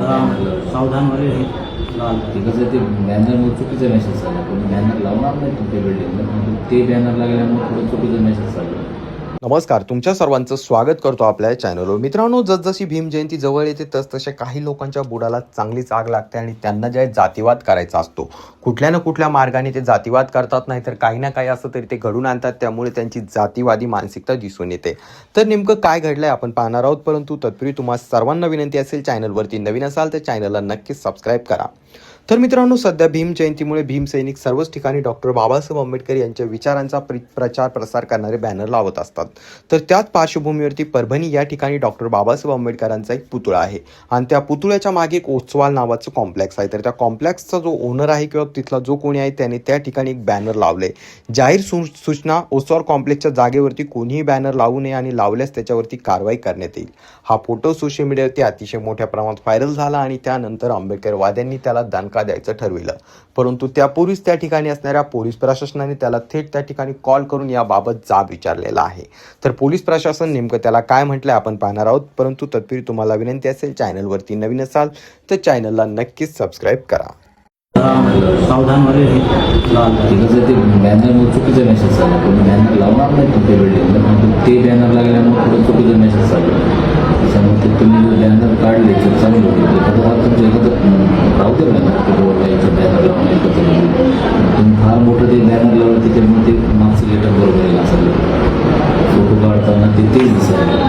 सावधानवाले हे लाल ते कसं ते बॅनरवर चुकीचा मेसेज झाला. कोणी बॅनर लावणार नाही तुमच्या बिल्डिंगला, पण ते बॅनर लागल्यामुळे थोडं चुकीचा मेसेज झाला. नमस्कार, तुमच्या सर्वांचं स्वागत करतो आपल्या चॅनलवर. मित्रांनो, जसजशी भीम जयंती जवळ येते तसतसे काही लोकांच्या बुडाला चांगलीच आग लागते आणि त्यांना जे जातीवाद करायचा असतो. कुठल्या ना कुठल्या मार्गाने ते जातीवाद करतात, नाही तर काही ना काही असं तरी ते घडून आणतात. त्यामुळे त्यांची जातीवादी मानसिकता दिसून येते. तर नेमकं काय घडलंय आपण पाहणार आहोत. परंतु तत्पूर्वी तुम्हाला सर्वांना विनंती असेल, चॅनलवरती नवीन असाल तर चॅनलला नक्कीच सबस्क्राईब करा. तर मित्रांनो, सध्या भीम जयंतीमुळे भीमसैनिक सर्वच ठिकाणी डॉक्टर बाबासाहेब आंबेडकर यांच्या विचारांचा प्रचार प्रसार करणारे बॅनर लावत असतात. तर त्याच पार्श्वभूमीवरती परभणी या ठिकाणी डॉक्टर बाबासाहेब आंबेडकरांचा एक पुतळा आहे आणि त्या पुतळ्याच्या मागे एक ओस्वाल नावाचं कॉम्प्लेक्स आहे. तर त्या कॉम्प्लेक्सचा जो ओनर आहे किंवा तिथला जो कोणी आहे त्याने त्या ठिकाणी एक बॅनर लावले. जाहीर सूचना, ओस्वाल कॉम्प्लेक्सच्या जागेवरती कोणीही बॅनर लावू नये आणि लावल्यास त्याच्यावरती कारवाई करण्यात येईल. हा फोटो सोशल मीडियावरती अतिशय मोठ्या प्रमाणात व्हायरल झाला आणि त्यानंतर आंबेडकरवाद्यांनी त्याला दणका द्यायचं ठरविलं. परंतु त्यापूर्वीच त्या ठिकाणी असणाऱ्या पोलीस प्रशासनाने त्याला थेट त्या ठिकाणी कॉल करून याबाबत जाब विचारलेला आहे. तर पोलीस प्रशासन नेमकं त्याला काय म्हटलंय आपण पाहणार आहोत. परंतु तत्पूर्वी तुम्हाला विनंती असेल, चॅनलवरती नवीन असाल तर चॅनलला नक्कीच सबस्क्राईब करा. सावधानवाले हे लाल ते कसं ते बॅनरवर चुकीचा मेसेज झाला. कोणी बॅनर लावणार नाही तुमच्या बिल्डिंगला, पण ते बॅनर लागल्यामुळे थोडं चुकीचा मेसेज झाला. त्याच्यामुळे ते तुम्ही जर बॅनर काढले तर चांगलं होईल. एखादं तुमचं एखादं राहू दे बॅनर, फोटोवर यायचं बॅनर लावून एकत्र तुम्ही फार मोठं ते बॅनर लावलं त्याच्यामुळे ते मागचं गेटअप बरोबर येईल. असं फोटो काढताना ते तेच दिसायला.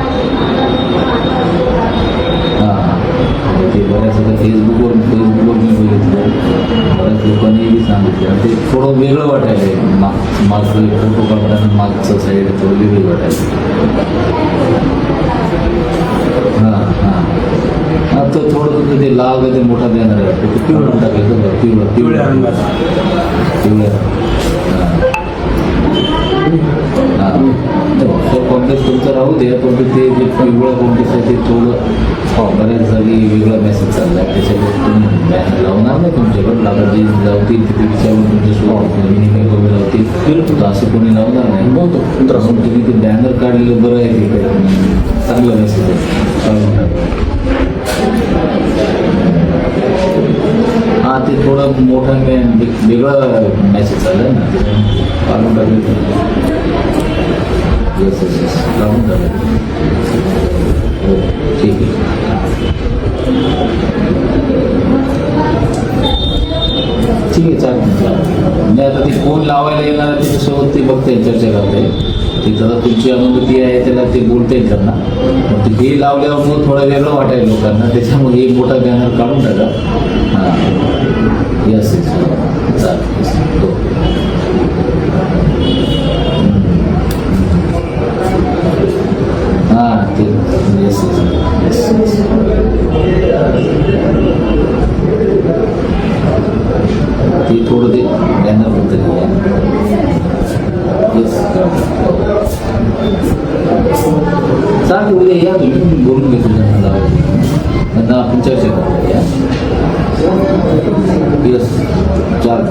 ते बऱ्याच आता फेसबुकवर मी बघितलं, बऱ्याच लोकांनी बी सांगितलं ते थोडं वेगळं वाटायला. मागचं फोटो काढताना मागचं साईड थोडं वेगळी वाटायला. तर थोडं तुमचं ते लाल ते मोठा बॅनर आहे ते पिवळं टाकायचं, पिवळ्या रंगाचा. तो कॉम्प्लेक्स तुमचं राहू दे, पण ते जे पिवळं कॉम्प्लेक्स आहे ते थोडं बऱ्याच जागी वेगळा मेसेज चालला आहे. त्याच्यामुळे तुम्ही बॅनर लावणार नाही तुमच्याकडं, लागत जे लावतील तिथे विचारून तुमच्या मिनिमम वगैरे लावतील, असं कोणी लावणार नाही. तसं तुम्ही ते बॅनर काढलेलं बरं आहे. ते चांगलं मेसेज आहे. हां, ते थोडं मोठं वेगळं मेसेज चाललं ना, काढून टाकलं. येस येस येस, काढून टाकलं. हो, ठीक आहे. ठीक आहे, चालेल. म्हणजे आता ते कोण लावायला येणार त्याच्यासोबत ते बघता चर्चा करता येईल. ते जरा तुमची अनुमती आहे त्याला ते बोलता येईल त्यांना. पण ते लावल्यावर मग थोडं वेगळं वाटायला लोकांना, त्याच्यामुळे एक मोठा बॅनर काढून टाका. हां, येस येस, चालेल. हो, हां, ते येस येस येस. ते थोडं ते बॅनर बद्दल येस चालेल. उद्या या तुम्ही, बोलून घेतो त्यांना आपण चर्चा करूया. येस, चालेल.